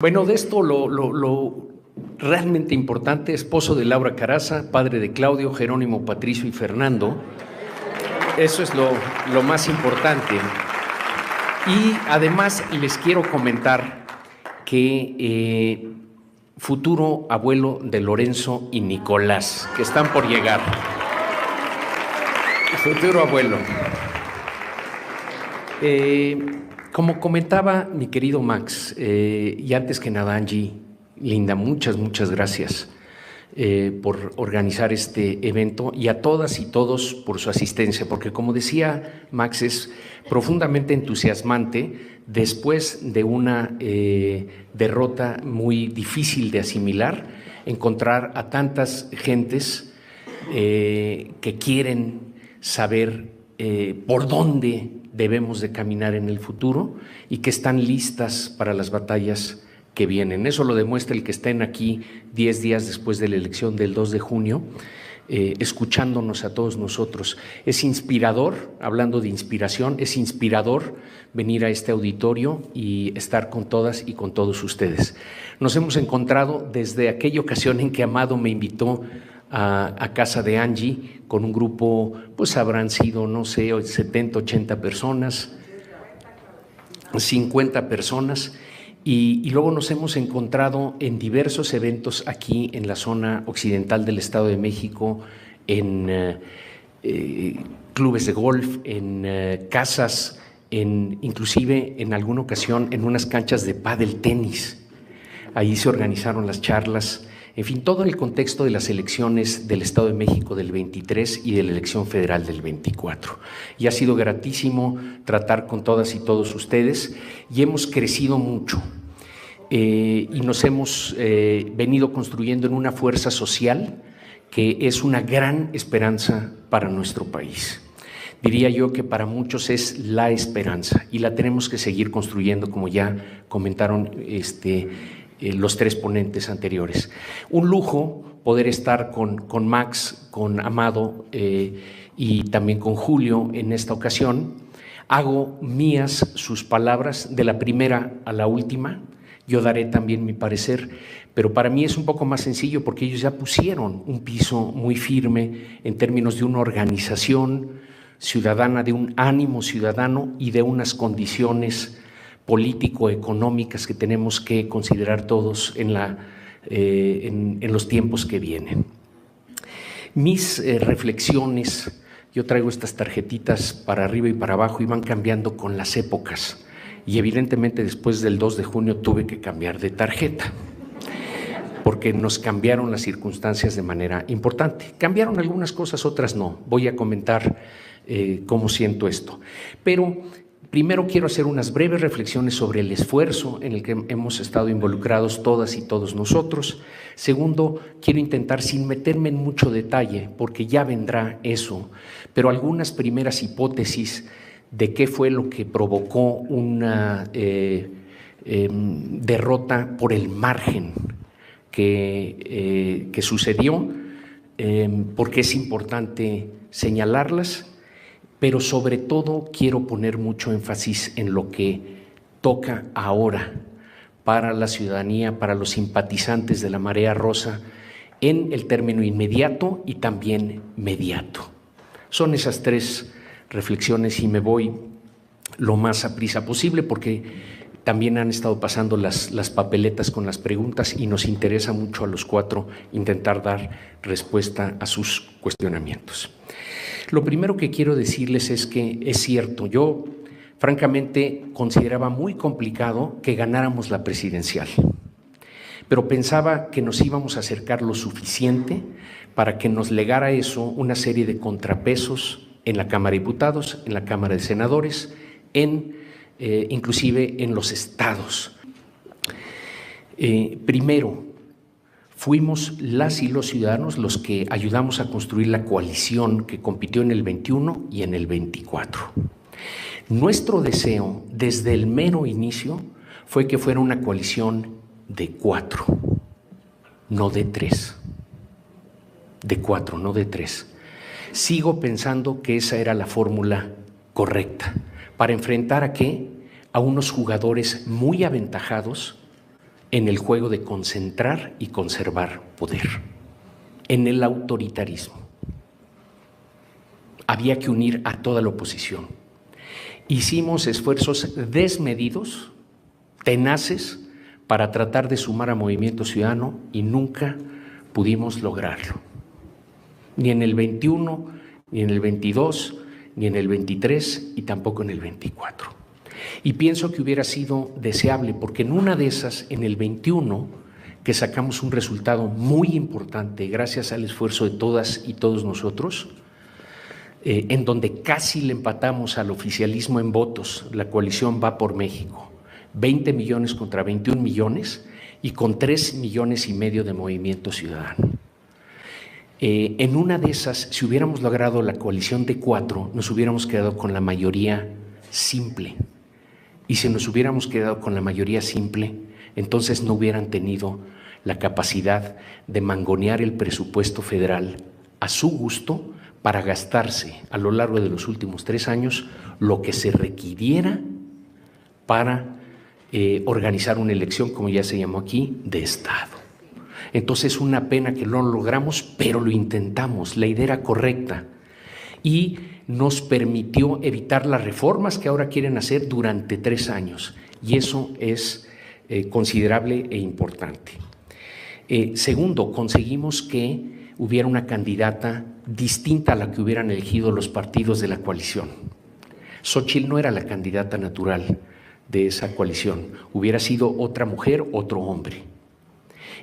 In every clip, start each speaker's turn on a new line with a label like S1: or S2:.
S1: Bueno, de esto lo realmente importante, esposo de Laura Caraza, padre de Claudio, Jerónimo, Patricio y Fernando. Eso es lo más importante. Y además les quiero comentar que futuro abuelo de Lorenzo y Nicolás, que están por llegar. Futuro abuelo. Como comentaba mi querido Max, y antes que nada, Angie, linda, muchas gracias por organizar este evento y a todas y todos por su asistencia, porque como decía Max, es profundamente entusiasmante después de una derrota muy difícil de asimilar, encontrar a tantas gentes que quieren saber por dónde debemos de caminar en el futuro y que están listas para las batallas que vienen. Eso lo demuestra el que estén aquí 10 días después de la elección del 2 de junio, escuchándonos a todos nosotros. Es inspirador, hablando de inspiración, es inspirador venir a este auditorio y estar con todas y con todos ustedes. Nos hemos encontrado desde aquella ocasión en que Amado me invitó a casa de Angie con un grupo, pues habrán sido, no sé, 70, 80 personas, 50 personas, y luego nos hemos encontrado en diversos eventos aquí en la zona occidental del Estado de México, en clubes de golf, en casas, inclusive en alguna ocasión en unas canchas de pádel tenis. Ahí se organizaron las charlas. En fin, todo en el contexto de las elecciones del Estado de México del 23 y de la elección federal del 24. Y ha sido gratísimo tratar con todas y todos ustedes y hemos crecido mucho y nos hemos venido construyendo en una fuerza social que es una gran esperanza para nuestro país. Diría yo que para muchos es la esperanza y la tenemos que seguir construyendo, como ya comentaron los tres ponentes anteriores. Un lujo poder estar con Max, con Amado y también con Julio en esta ocasión. Hago mías sus palabras de la primera a la última. Yo daré también mi parecer, pero para mí es un poco más sencillo porque ellos ya pusieron un piso muy firme en términos de una organización ciudadana, de un ánimo ciudadano y de unas condiciones político-económicas que tenemos que considerar todos en los tiempos que vienen. Mis reflexiones, yo traigo estas tarjetitas para arriba y para abajo y van cambiando con las épocas y evidentemente después del 2 de junio tuve que cambiar de tarjeta porque nos cambiaron las circunstancias de manera importante. Cambiaron algunas cosas, otras no. Voy a comentar cómo siento esto, pero primero quiero hacer unas breves reflexiones sobre el esfuerzo en el que hemos estado involucrados todas y todos nosotros. Segundo, quiero intentar, sin meterme en mucho detalle, porque ya vendrá eso, pero algunas primeras hipótesis de qué fue lo que provocó una derrota por el margen que sucedió, porque es importante señalarlas. Pero sobre todo quiero poner mucho énfasis en lo que toca ahora para la ciudadanía, para los simpatizantes de la Marea Rosa, en el término inmediato y también mediato. Son esas tres reflexiones y me voy lo más aprisa posible porque también han estado pasando las papeletas con las preguntas y nos interesa mucho a los cuatro intentar dar respuesta a sus cuestionamientos. Lo primero que quiero decirles es que es cierto, yo francamente consideraba muy complicado que ganáramos la presidencial, pero pensaba que nos íbamos a acercar lo suficiente para que nos legara eso una serie de contrapesos en la Cámara de Diputados, en la Cámara de Senadores, inclusive en los estados. Primero, fuimos las y los ciudadanos los que ayudamos a construir la coalición que compitió en el 21 y en el 24. Nuestro deseo desde el mero inicio fue que fuera una coalición de 4, no de 3. De 4, no de 3. Sigo pensando que esa era la fórmula correcta para enfrentar a unos jugadores muy aventajados en el juego de concentrar y conservar poder, en el autoritarismo. Había que unir a toda la oposición. Hicimos esfuerzos desmedidos, tenaces, para tratar de sumar a Movimiento Ciudadano y nunca pudimos lograrlo. Ni en el 21, ni en el 22, ni en el 23 y tampoco en el 24. Y pienso que hubiera sido deseable, porque en una de esas, en el 21, que sacamos un resultado muy importante gracias al esfuerzo de todas y todos nosotros, en donde casi le empatamos al oficialismo en votos, la coalición Va por México, 20 millones contra 21 millones y con 3,5 millones de Movimiento Ciudadano. En una de esas, si hubiéramos logrado la coalición de 4, nos hubiéramos quedado con la mayoría simple. Y si nos hubiéramos quedado con la mayoría simple, entonces no hubieran tenido la capacidad de mangonear el presupuesto federal a su gusto para gastarse a lo largo de los últimos 3 años lo que se requiriera para organizar una elección, como ya se llamó aquí, de Estado. Entonces, una pena que no lo logramos, pero lo intentamos, la idea era correcta y nos permitió evitar las reformas que ahora quieren hacer durante 3 años, y eso es considerable e importante. Segundo, conseguimos que hubiera una candidata distinta a la que hubieran elegido los partidos de la coalición. Xóchitl no era la candidata natural de esa coalición, hubiera sido otra mujer, otro hombre.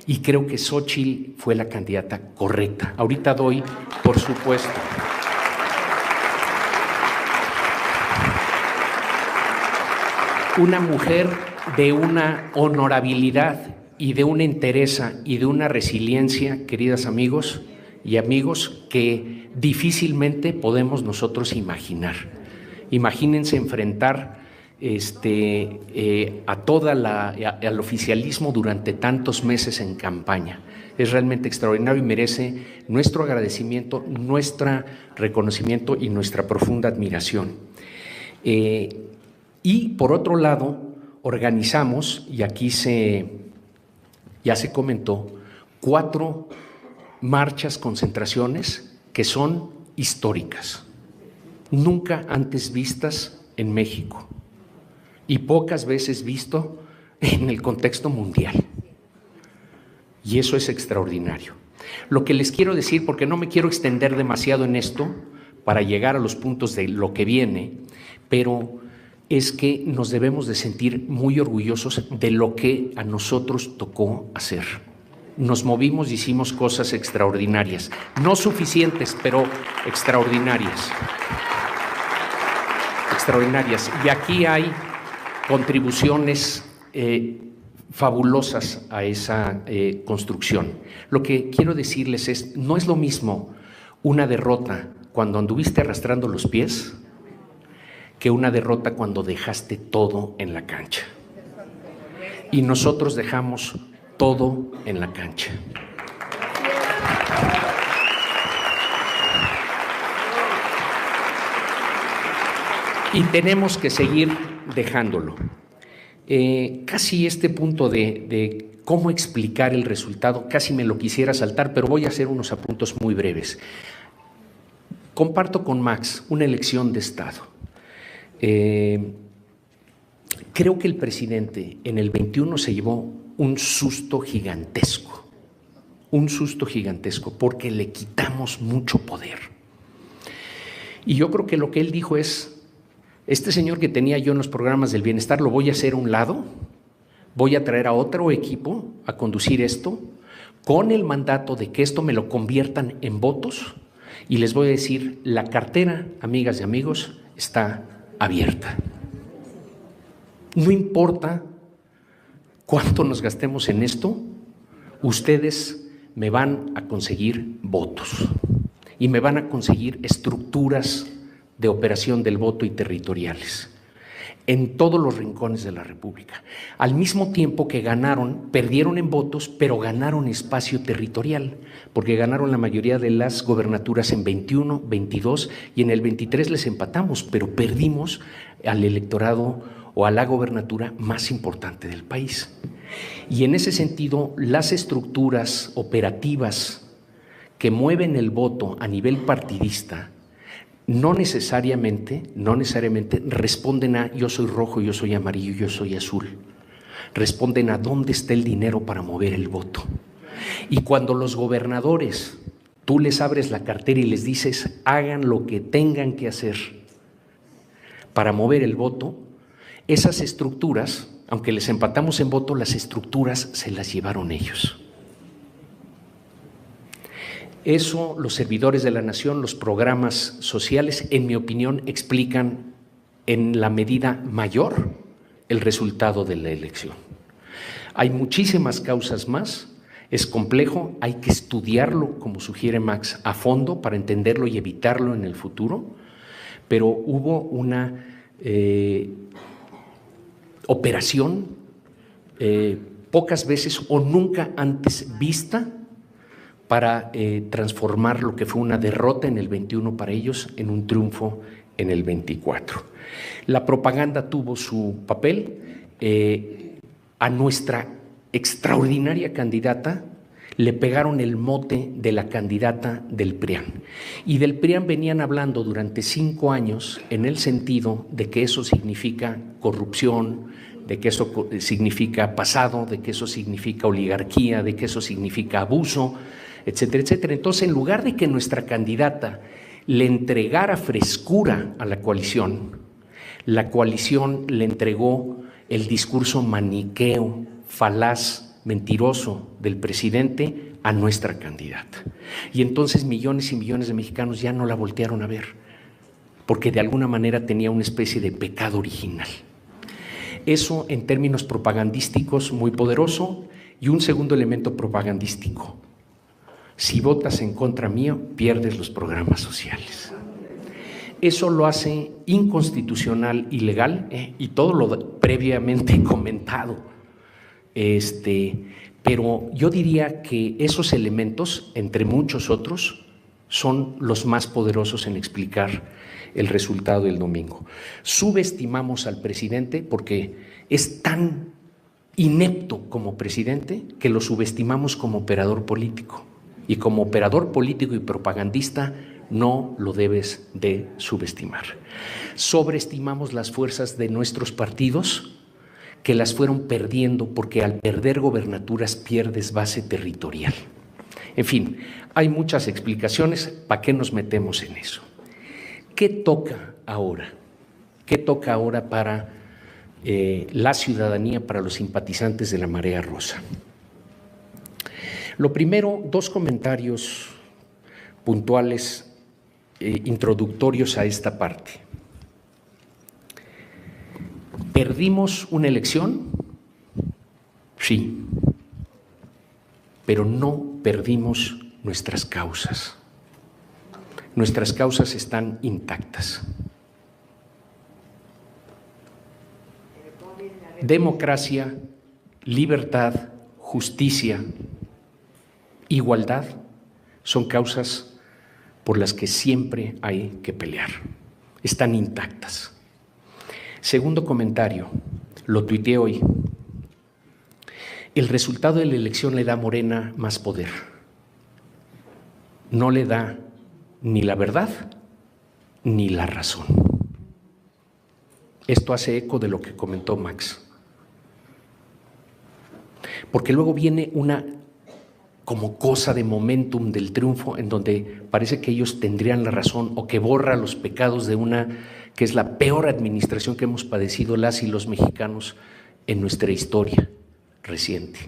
S1: Y creo que Xóchitl fue la candidata correcta. Ahorita doy, por supuesto, una mujer de una honorabilidad y de una entereza y de una resiliencia, queridas amigos y amigos, que difícilmente podemos nosotros imaginar. Imagínense enfrentar al oficialismo durante tantos meses en campaña. Es realmente extraordinario y merece nuestro agradecimiento, nuestro reconocimiento y nuestra profunda admiración. Y por otro lado, organizamos, y aquí ya se comentó, 4 marchas, concentraciones que son históricas, nunca antes vistas en México y pocas veces visto en el contexto mundial. Y eso es extraordinario. Lo que les quiero decir, porque no me quiero extender demasiado en esto para llegar a los puntos de lo que viene, pero es que nos debemos de sentir muy orgullosos de lo que a nosotros tocó hacer. Nos movimos y hicimos cosas extraordinarias, no suficientes, pero extraordinarias. Extraordinarias. Y aquí hay contribuciones fabulosas a esa construcción. Lo que quiero decirles es, no es lo mismo una derrota cuando anduviste arrastrando los pies que una derrota cuando dejaste todo en la cancha. Y nosotros dejamos todo en la cancha. Y tenemos que seguir dejándolo. Casi este punto de cómo explicar el resultado, casi me lo quisiera saltar, pero voy a hacer unos apuntos muy breves. Comparto con Max una elección de Estado. Creo que el presidente en el 21 se llevó un susto gigantesco, porque le quitamos mucho poder. Y yo creo que lo que él dijo es, este señor que tenía yo en los programas del bienestar lo voy a hacer a un lado, voy a traer a otro equipo a conducir esto, con el mandato de que esto me lo conviertan en votos, y les voy a decir, la cartera, amigas y amigos, está abierta. No importa cuánto nos gastemos en esto, ustedes me van a conseguir votos y me van a conseguir estructuras de operación del voto y territoriales en todos los rincones de la República. Al mismo tiempo que ganaron, perdieron en votos, pero ganaron espacio territorial, porque ganaron la mayoría de las gobernaturas en 21, 22 y en el 23 les empatamos, pero perdimos al electorado o a la gobernatura más importante del país. Y en ese sentido, las estructuras operativas que mueven el voto a nivel partidista no necesariamente responden a yo soy rojo, yo soy amarillo, yo soy azul. Responden a dónde está el dinero para mover el voto. Y cuando los gobernadores, tú les abres la cartera y les dices hagan lo que tengan que hacer para mover el voto, esas estructuras, aunque les empatamos en voto, las estructuras se las llevaron ellos. Eso los servidores de la nación, los programas sociales, en mi opinión, explican en la medida mayor el resultado de la elección. Hay muchísimas causas más, es complejo, hay que estudiarlo, como sugiere Max, a fondo para entenderlo y evitarlo en el futuro, pero hubo una operación pocas veces o nunca antes vista para transformar lo que fue una derrota en el 21 para ellos en un triunfo en el 24. La propaganda tuvo su papel. A nuestra extraordinaria candidata le pegaron el mote de la candidata del PRIAN. Y del PRIAN venían hablando durante 5 años en el sentido de que eso significa corrupción, de que eso significa pasado, de que eso significa oligarquía, de que eso significa abuso, etcétera, etcétera. Entonces, en lugar de que nuestra candidata le entregara frescura a la coalición le entregó el discurso maniqueo, falaz, mentiroso del presidente a nuestra candidata. Y entonces millones y millones de mexicanos ya no la voltearon a ver, porque de alguna manera tenía una especie de pecado original. Eso en términos propagandísticos muy poderoso. Y un segundo elemento propagandístico: si votas en contra mío, pierdes los programas sociales. Eso lo hace inconstitucional, ilegal, y todo lo previamente comentado. Pero yo diría que esos elementos, entre muchos otros, son los más poderosos en explicar el resultado del domingo. Subestimamos al presidente porque es tan inepto como presidente que lo subestimamos como operador político. Y como operador político y propagandista no lo debes de subestimar. Sobreestimamos las fuerzas de nuestros partidos, que las fueron perdiendo porque al perder gobernaturas pierdes base territorial. En fin, hay muchas explicaciones. ¿Para qué nos metemos en eso? ¿Qué toca ahora? ¿Qué toca ahora para la ciudadanía, para los simpatizantes de la Marea Rosa? Lo primero, 2 comentarios puntuales, introductorios a esta parte. ¿Perdimos una elección? Sí, pero no perdimos nuestras causas. Nuestras causas están intactas. Democracia, libertad, justicia, igualdad son causas por las que siempre hay que pelear. Están intactas. Segundo comentario, lo tuiteé hoy. El resultado de la elección le da a Morena más poder. No le da ni la verdad ni la razón. Esto hace eco de lo que comentó Max. Porque luego viene una como cosa de momentum del triunfo en donde parece que ellos tendrían la razón o que borra los pecados de una que es la peor administración que hemos padecido las y los mexicanos en nuestra historia reciente.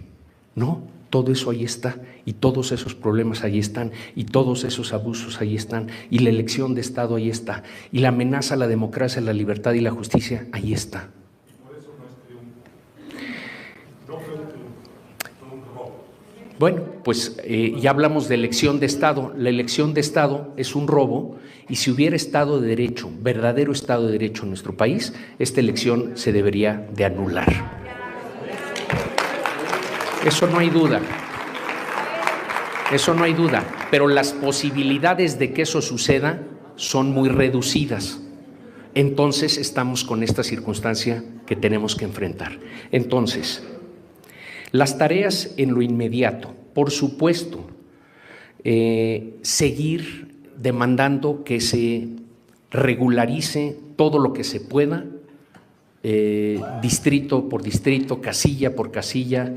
S1: No, todo eso ahí está y todos esos problemas ahí están y todos esos abusos ahí están y la elección de Estado ahí está y la amenaza a la democracia, la libertad y la justicia ahí está. Bueno, pues ya hablamos de elección de Estado. La elección de Estado es un robo y si hubiera Estado de Derecho, verdadero Estado de Derecho en nuestro país, esta elección se debería de anular. Eso no hay duda. Eso no hay duda. Pero las posibilidades de que eso suceda son muy reducidas. Entonces estamos con esta circunstancia que tenemos que enfrentar. Entonces, Las tareas en lo inmediato, por supuesto, seguir demandando que se regularice todo lo que se pueda, distrito por distrito, casilla por casilla,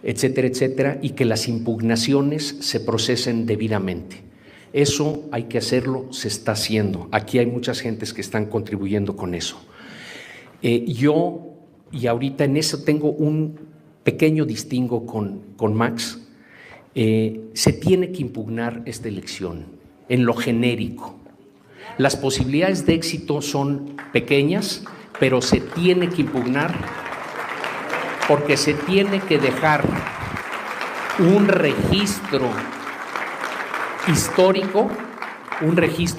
S1: etcétera, etcétera, y que las impugnaciones se procesen debidamente. Eso hay que hacerlo, se está haciendo. Aquí hay muchas gentes que están contribuyendo con eso. Yo, y ahorita en eso tengo un pequeño distingo con Max, se tiene que impugnar esta elección en lo genérico. Las posibilidades de éxito son pequeñas, pero se tiene que impugnar porque se tiene que dejar un registro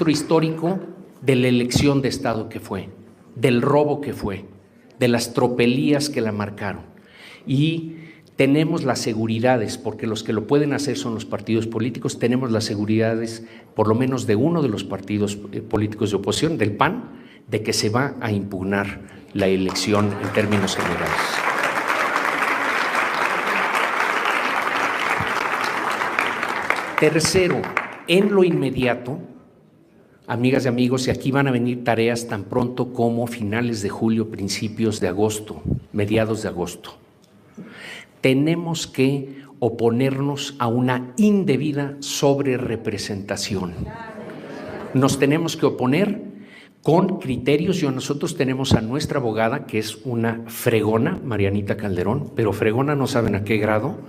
S1: histórico de la elección de Estado que fue, del robo que fue, de las tropelías que la marcaron. Y tenemos las seguridades, porque los que lo pueden hacer son los partidos políticos, tenemos las seguridades, por lo menos de uno de los partidos políticos de oposición, del PAN, de que se va a impugnar la elección en términos generales. Tercero, en lo inmediato, amigas y amigos, y aquí van a venir tareas tan pronto como finales de julio, principios de agosto, mediados de agosto. Tenemos que oponernos a una indebida sobrerepresentación. Nos tenemos que oponer con criterios. Nosotros tenemos a nuestra abogada, que es una fregona, Marianita Calderón, pero fregona no saben a qué grado,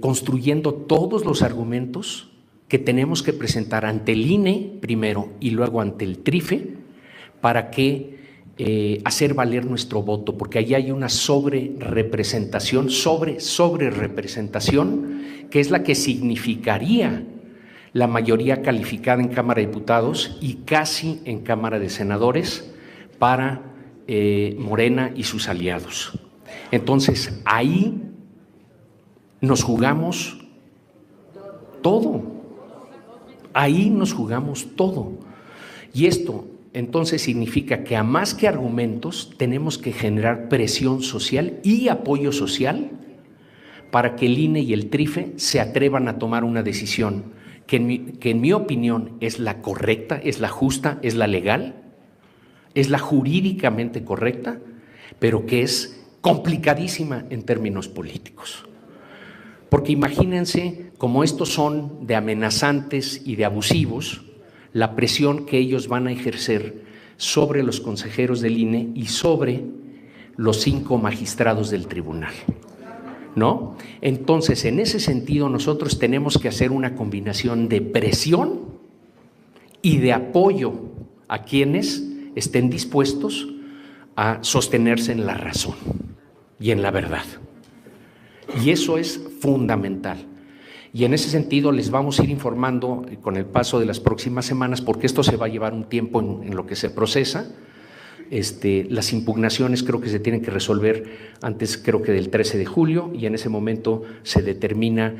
S1: construyendo todos los argumentos que tenemos que presentar ante el INE primero y luego ante el TRIFE para que hacer valer nuestro voto, porque ahí hay una sobrerepresentación, que es la que significaría la mayoría calificada en Cámara de Diputados y casi en Cámara de Senadores para Morena y sus aliados. Entonces, ahí nos jugamos todo. Ahí nos jugamos todo. Y esto entonces significa que a más que argumentos tenemos que generar presión social y apoyo social para que el INE y el TRIFE se atrevan a tomar una decisión que en mi opinión es la correcta, es la justa, es la legal, es la jurídicamente correcta, pero que es complicadísima en términos políticos. Porque imagínense, como estos son de amenazantes y de abusivos, la presión que ellos van a ejercer sobre los consejeros del INE y sobre los 5 magistrados del tribunal, ¿no? Entonces, en ese sentido, nosotros tenemos que hacer una combinación de presión y de apoyo a quienes estén dispuestos a sostenerse en la razón y en la verdad. Y eso es fundamental. Y en ese sentido les vamos a ir informando con el paso de las próximas semanas, porque esto se va a llevar un tiempo en lo que se procesa. Las impugnaciones creo que se tienen que resolver antes, creo que del 13 de julio, y en ese momento se determina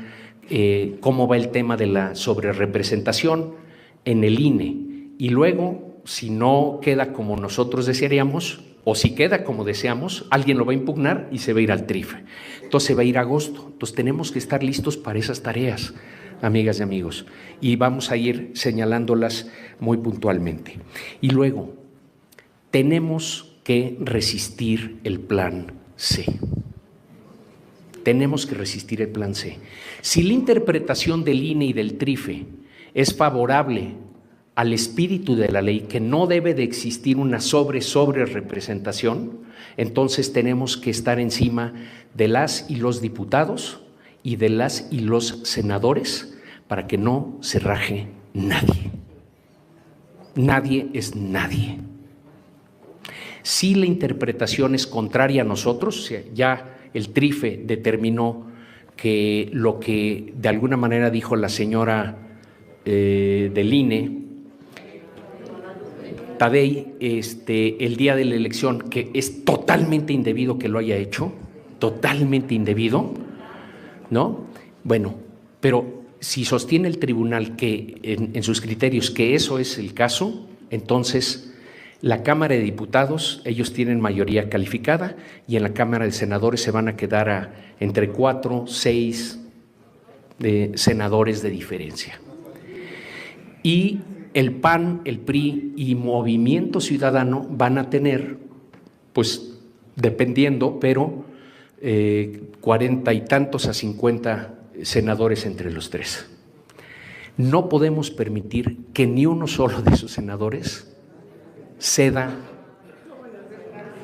S1: cómo va el tema de la sobrerepresentación en el INE. Y luego, si no queda como nosotros desearíamos, o si queda como deseamos, alguien lo va a impugnar y se va a ir al TRIFE. Entonces se va a ir a agosto. Entonces tenemos que estar listos para esas tareas, amigas y amigos, y vamos a ir señalándolas muy puntualmente. Y luego, tenemos que resistir el plan C. Tenemos que resistir el plan C. Si la interpretación del INE y del TRIFE es favorable al espíritu de la ley, que no debe de existir una sobrerepresentación, entonces tenemos que estar encima de las y los diputados y de las y los senadores para que no se raje nadie. Nadie es nadie. Si la interpretación es contraria a nosotros, ya el TRIFE determinó que lo que de alguna manera dijo la señora del INE, Tadei, el día de la elección, que es totalmente indebido que lo haya hecho, totalmente indebido, ¿no? Bueno, pero si sostiene el tribunal que en sus criterios que eso es el caso, entonces La Cámara de Diputados, ellos tienen mayoría calificada, y en la Cámara de Senadores se van a quedar entre 4, 6 senadores de diferencia. Y el PAN, el PRI y Movimiento Ciudadano van a tener, pues dependiendo, pero 40 y tantos a 50 senadores entre los tres. No podemos permitir que ni uno solo de esos senadores ceda.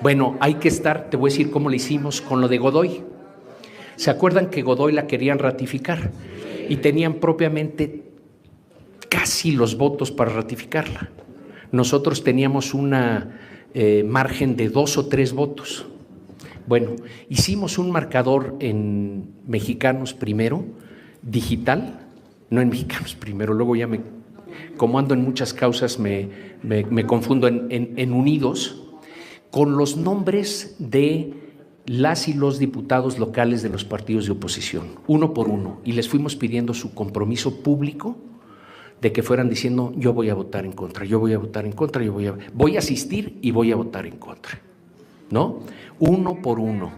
S1: Bueno, hay que estar, te voy a decir cómo le hicimos con lo de Godoy. ¿Se acuerdan que Godoy la querían ratificar y tenían propiamente casi los votos para ratificarla? Nosotros teníamos una margen de 2 o 3 votos. Bueno, hicimos un marcador en Mexicanos Primero, digital, no en Mexicanos Primero, luego ya como ando en muchas causas me confundo en Unidos, con los nombres de las y los diputados locales de los partidos de oposición, uno por uno, y les fuimos pidiendo su compromiso público de que fueran diciendo: yo voy a votar en contra, yo voy a votar en contra, voy a asistir y voy a votar en contra, ¿no? Uno por uno.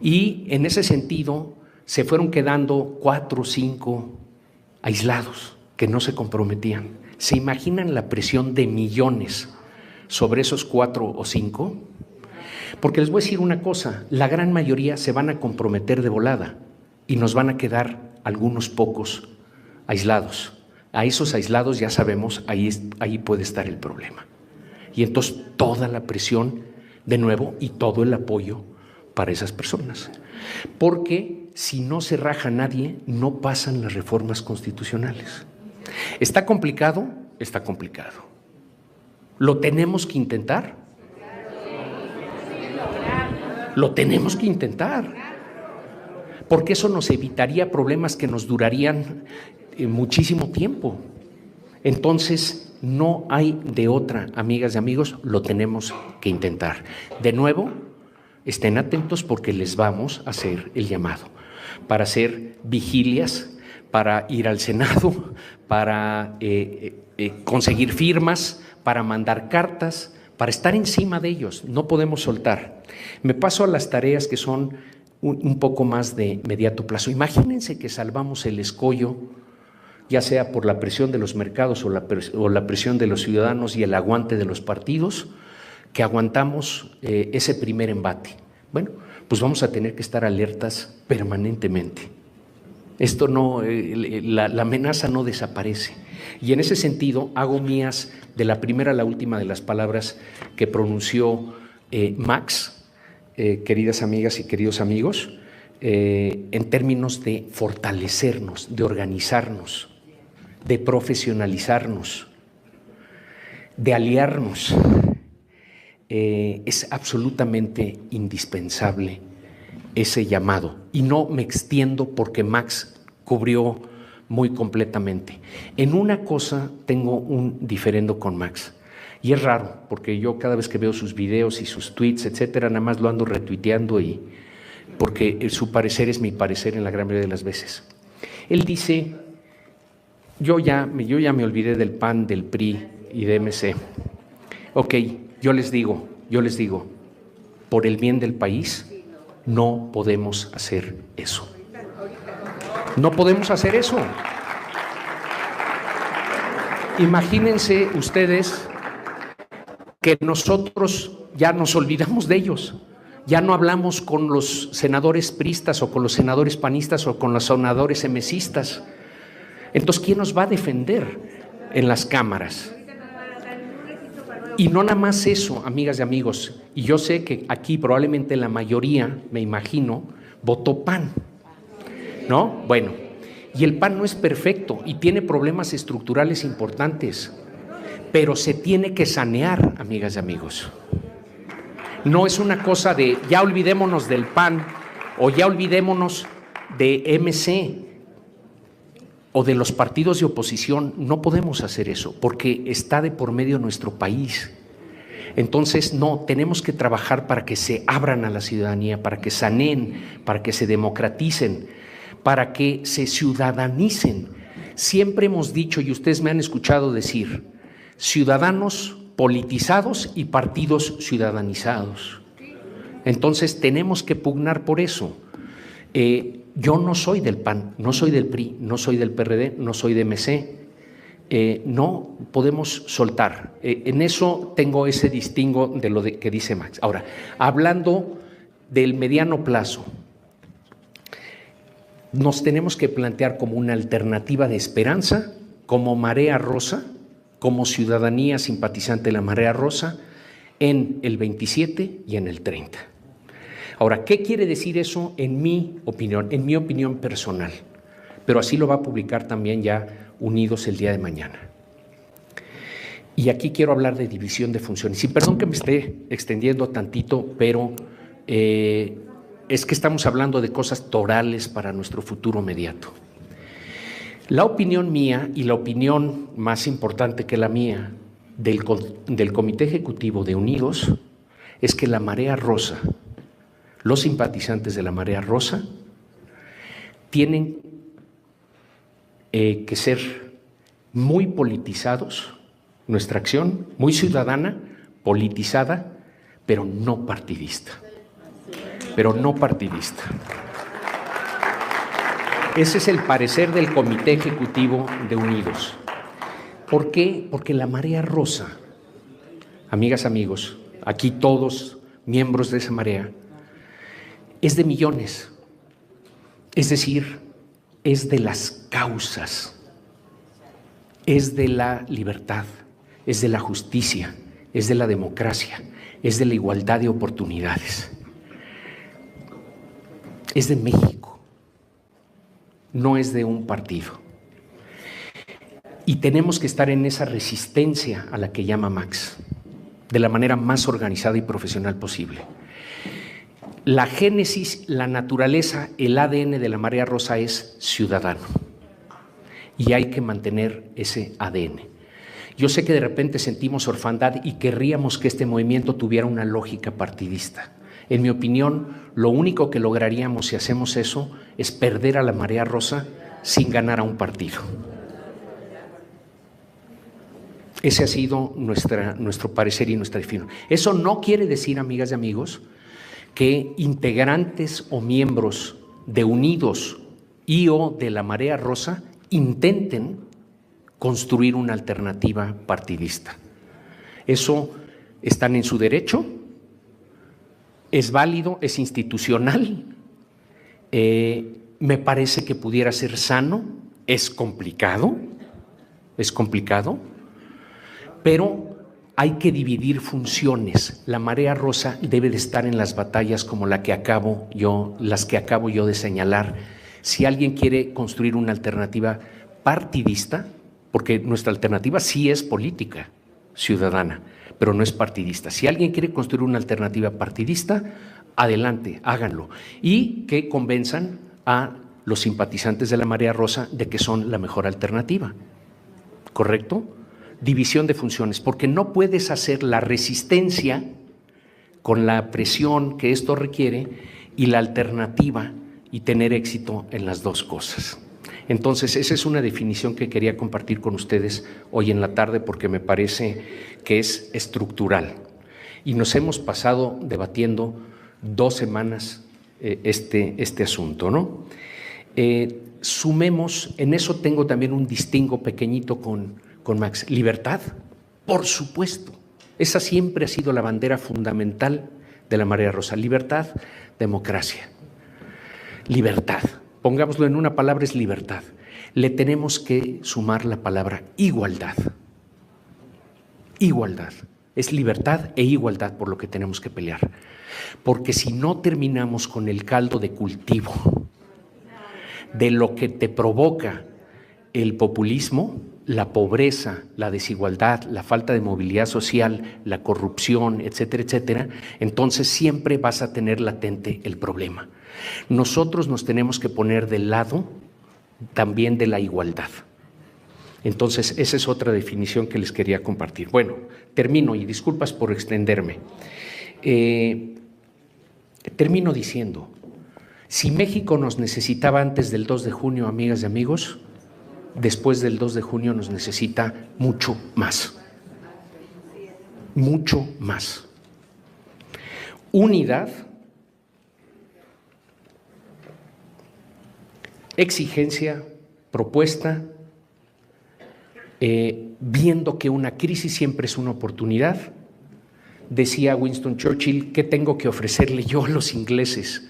S1: Y en ese sentido se fueron quedando 4 o 5 aislados que no se comprometían. ¿Se imaginan la presión de millones sobre esos 4 o 5? Porque les voy a decir una cosa, la gran mayoría se van a comprometer de volada y nos van a quedar algunos pocos aislados. A esos aislados ya sabemos, ahí puede estar el problema. Y entonces toda la presión de nuevo y todo el apoyo para esas personas. Porque si no se raja nadie, no pasan las reformas constitucionales. ¿Está complicado? Está complicado. ¿Lo tenemos que intentar? Lo tenemos que intentar, porque eso nos evitaría problemas que nos durarían muchísimo tiempo. Entonces, no hay de otra, amigas y amigos, lo tenemos que intentar. De nuevo, estén atentos porque les vamos a hacer el llamado para hacer vigilias, para ir al Senado, para conseguir firmas, para mandar cartas, para estar encima de ellos. No podemos soltar. Me paso a las tareas que son un poco más de inmediato plazo. Imagínense que salvamos el escollo, ya sea por la presión de los mercados o la presión de los ciudadanos y el aguante de los partidos, que aguantamos ese primer embate. Bueno, pues vamos a tener que estar alertas permanentemente. Esto no, la amenaza no desaparece. Y en ese sentido hago mías de la primera a la última de las palabras que pronunció Max, queridas amigas y queridos amigos, en términos de fortalecernos, de organizarnos, de profesionalizarnos, de aliarnos. Es absolutamente indispensable ese llamado. Y no me extiendo porque Max cubrió muy completamente. En una cosa tengo un diferendo con Max, y es raro, porque yo cada vez que veo sus videos y sus tweets, etcétera, nada más lo ando retuiteando, y porque su parecer es mi parecer en la gran mayoría de las veces. Él dice: yo ya me olvidé del PAN, del PRI y de MC. Ok, yo les digo, por el bien del país, no podemos hacer eso. No podemos hacer eso. Imagínense ustedes que nosotros ya nos olvidamos de ellos, ya no hablamos con los senadores priistas o con los senadores panistas o con los senadores emesistas. Entonces, ¿quién nos va a defender en las cámaras? Y no nada más eso, amigas y amigos, y yo sé que aquí probablemente la mayoría, me imagino, votó PAN, ¿no? Bueno, y el PAN no es perfecto y tiene problemas estructurales importantes, pero se tiene que sanear, amigas y amigos. No es una cosa de ya olvidémonos del PAN o ya olvidémonos de MC o de los partidos de oposición. No podemos hacer eso porque está de por medio nuestro país. Entonces, no, tenemos que trabajar para que se abran a la ciudadanía, para que saneen, para que se democraticen, para que se ciudadanicen. Siempre hemos dicho, y ustedes me han escuchado decir, ciudadanos politizados y partidos ciudadanizados. Entonces tenemos que pugnar por eso. Yo no soy del PAN, no soy del PRI, no soy del PRD, no soy de MC. No podemos soltar. En eso tengo ese distingo de lo que dice Max. Ahora, hablando del mediano plazo, nos tenemos que plantear como una alternativa de esperanza, como Marea Rosa, como ciudadanía simpatizante de la Marea Rosa, en el 27 y en el 30. Ahora, ¿qué quiere decir eso en mi opinión personal? Pero así lo va a publicar también ya Unidos el día de mañana. Y aquí quiero hablar de división de funciones. Y perdón que me esté extendiendo tantito, pero es que estamos hablando de cosas torales para nuestro futuro inmediato. La opinión mía y la opinión más importante que la mía del Comité Ejecutivo de Unidos es que la Marea Rosa, los simpatizantes de la Marea Rosa, tienen que ser muy politizados, nuestra acción, muy ciudadana, politizada, pero no partidista. Ese es el parecer del Comité Ejecutivo de Unidos. ¿Por qué? Porque la Marea Rosa, amigas, amigos, aquí todos miembros de esa marea, es de millones, es decir, es de las causas, es de la libertad, es de la justicia, es de la democracia, es de la igualdad de oportunidades, es de México, no es de un partido. Y tenemos que estar en esa resistencia a la que llama Max, de la manera más organizada y profesional posible. La génesis, la naturaleza, el ADN de la Marea Rosa es ciudadano y hay que mantener ese ADN. Yo sé que de repente sentimos orfandad y querríamos que este movimiento tuviera una lógica partidista. En mi opinión, lo único que lograríamos si hacemos eso es perder a la Marea Rosa sin ganar a un partido. Ese ha sido nuestro parecer y nuestra definición. Eso no quiere decir, amigas y amigos, que integrantes o miembros de Unidos y o de la Marea Rosa intenten construir una alternativa partidista. Eso están en su derecho, es válido, es institucional, me parece que pudiera ser sano, es complicado, pero hay que dividir funciones. La Marea Rosa debe de estar en las batallas como las que acabo yo de señalar. Si alguien quiere construir una alternativa partidista, porque nuestra alternativa sí es política, ciudadana, pero no es partidista. Si alguien quiere construir una alternativa partidista, adelante, háganlo. Y que convenzan a los simpatizantes de la Marea Rosa de que son la mejor alternativa. ¿Correcto? División de funciones, porque no puedes hacer la resistencia con la presión que esto requiere y la alternativa y tener éxito en las dos cosas. Entonces, esa es una definición que quería compartir con ustedes hoy en la tarde porque me parece que es estructural. Y nos hemos pasado debatiendo 2 semanas este asunto, ¿no? Sumemos, en eso tengo también un distingo pequeñito con Max. Libertad, por supuesto. Esa siempre ha sido la bandera fundamental de la Marea Rosa. Libertad, democracia. Libertad. Pongámoslo en una palabra, es libertad. Le tenemos que sumar la palabra igualdad. Igualdad. Es libertad e igualdad por lo que tenemos que pelear. Porque si no terminamos con el caldo de cultivo de lo que te provoca el populismo, la pobreza, la desigualdad, la falta de movilidad social, la corrupción, etcétera, etcétera, entonces siempre vas a tener latente el problema. Nosotros nos tenemos que poner del lado también de la igualdad. Entonces, esa es otra definición que les quería compartir. Bueno, termino y disculpas por extenderme. Termino diciendo, si México nos necesitaba antes del 2 de junio, amigas y amigos, después del 2 de junio nos necesita mucho más. mucho más. Unidad, exigencia, propuesta, viendo que una crisis siempre es una oportunidad. Decía Winston Churchill, ¿qué tengo que ofrecerle yo a los ingleses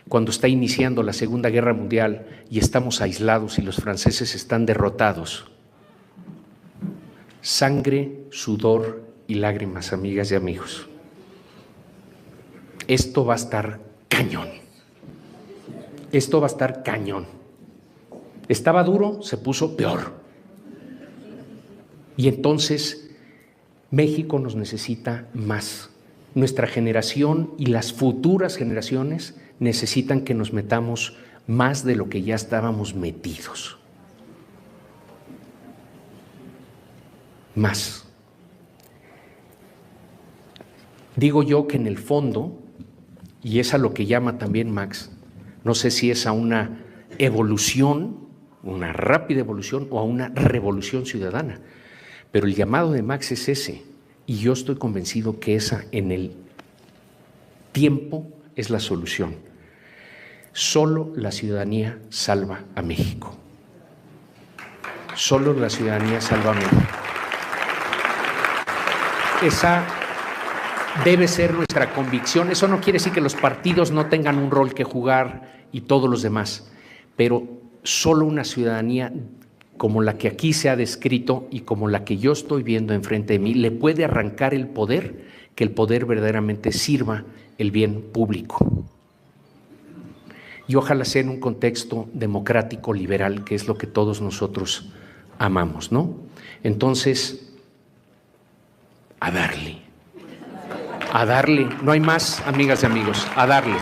S1: cuando está iniciando la Segunda Guerra Mundial y estamos aislados y los franceses están derrotados? Sangre, sudor y lágrimas, amigas y amigos. Esto va a estar cañón. Esto va a estar cañón. Estaba duro, se puso peor. Y entonces México nos necesita más. Nuestra generación y las futuras generaciones necesitan que nos metamos más de lo que ya estábamos metidos. Más. Digo yo que en el fondo, y es a lo que llama también Max, no sé si es a una evolución, una rápida evolución o a una revolución ciudadana, pero el llamado de Max es ese, y yo estoy convencido que esa en el tiempo es la solución. Solo la ciudadanía salva a México. Solo la ciudadanía salva a México. Esa debe ser nuestra convicción. Eso no quiere decir que los partidos no tengan un rol que jugar y todos los demás, pero solo una ciudadanía como la que aquí se ha descrito y como la que yo estoy viendo enfrente de mí le puede arrancar el poder, que el poder verdaderamente sirva el bien público. Y ojalá sea en un contexto democrático, liberal, que es lo que todos nosotros amamos, ¿no? Entonces, a darle, no hay más, amigas y amigos, a darle.